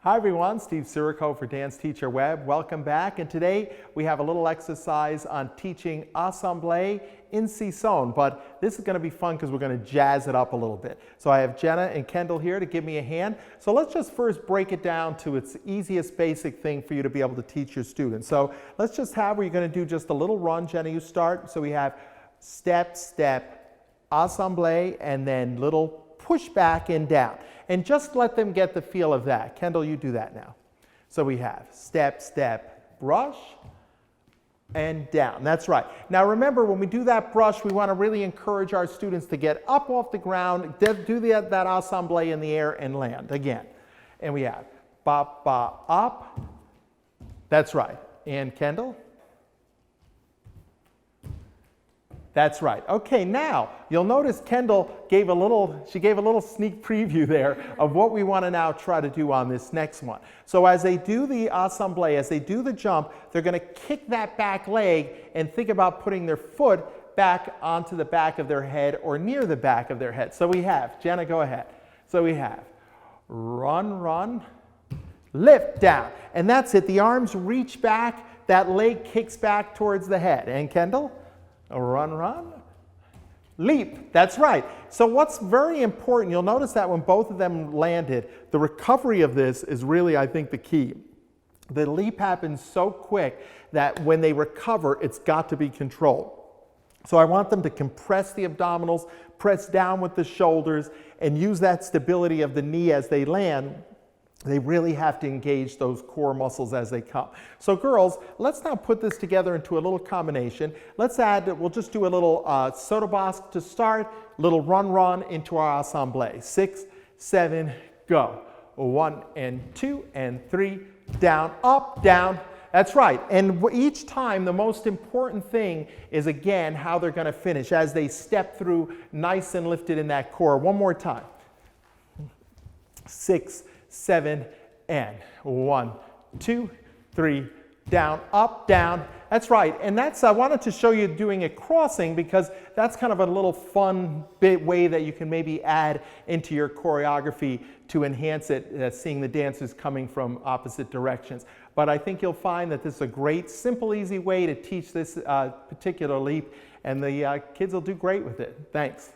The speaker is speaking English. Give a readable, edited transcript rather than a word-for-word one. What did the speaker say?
Hi everyone, Steve Sirico for Dance Teacher Web. Welcome back, and today we have a little exercise on teaching assemblée in son, but this is going to be fun because we're going to jazz it up a little bit. So I have Jenna and Kendall here to give me a hand. So let's just first break it down to its easiest basic thing for you to be able to teach your students. So let's just have where you're going to do just a little run. Jenna, you start. So we have step, step, assemblée, and then little push back and down. And just let them get the feel of that. Kendall, you do that now. So we have step, step, brush, and down. That's right. Now remember, when we do that brush, we want to really encourage our students to get up off the ground, do that assemblée in the air and land again. And we have ba, ba, up. That's right. And Kendall? That's right. Okay, now you'll notice Kendall gave a little sneak preview there of what we want to now try to do on this next one. So as they do the assemblée, as they do the jump, they're going to kick that back leg and think about putting their foot back onto the back of their head or near the back of their head. So we have, Jenna, go ahead. So we have run, run, lift, down. And that's it. The arms reach back, that leg kicks back towards the head. And Kendall? Run, run, leap. That's right. So what's very important, you'll notice that when both of them landed, the recovery of this is really, I think, the key. The leap happens so quick that when they recover, it's got to be controlled. So I want them to compress the abdominals, press down with the shoulders, and use that stability of the knee as they land. They really have to engage those core muscles as they come. So girls, let's now put this together into a little combination. Let's add, we'll just do a little soda basque to start, little run, run into our assemblée. 6, 7, go. 1 and 2 and 3, down, up, down. That's right. And each time, the most important thing is, again, how they're going to finish as they step through nice and lifted in that core. One more time. 6, 7, and 1, 2, 3, down, up, down. That's right. And I wanted to show you doing it crossing because that's kind of a little fun way that you can maybe add into your choreography to enhance it, seeing the dancers coming from opposite directions. But I think you'll find that this is a great, simple, easy way to teach this particular leap, and the kids will do great with it. Thanks.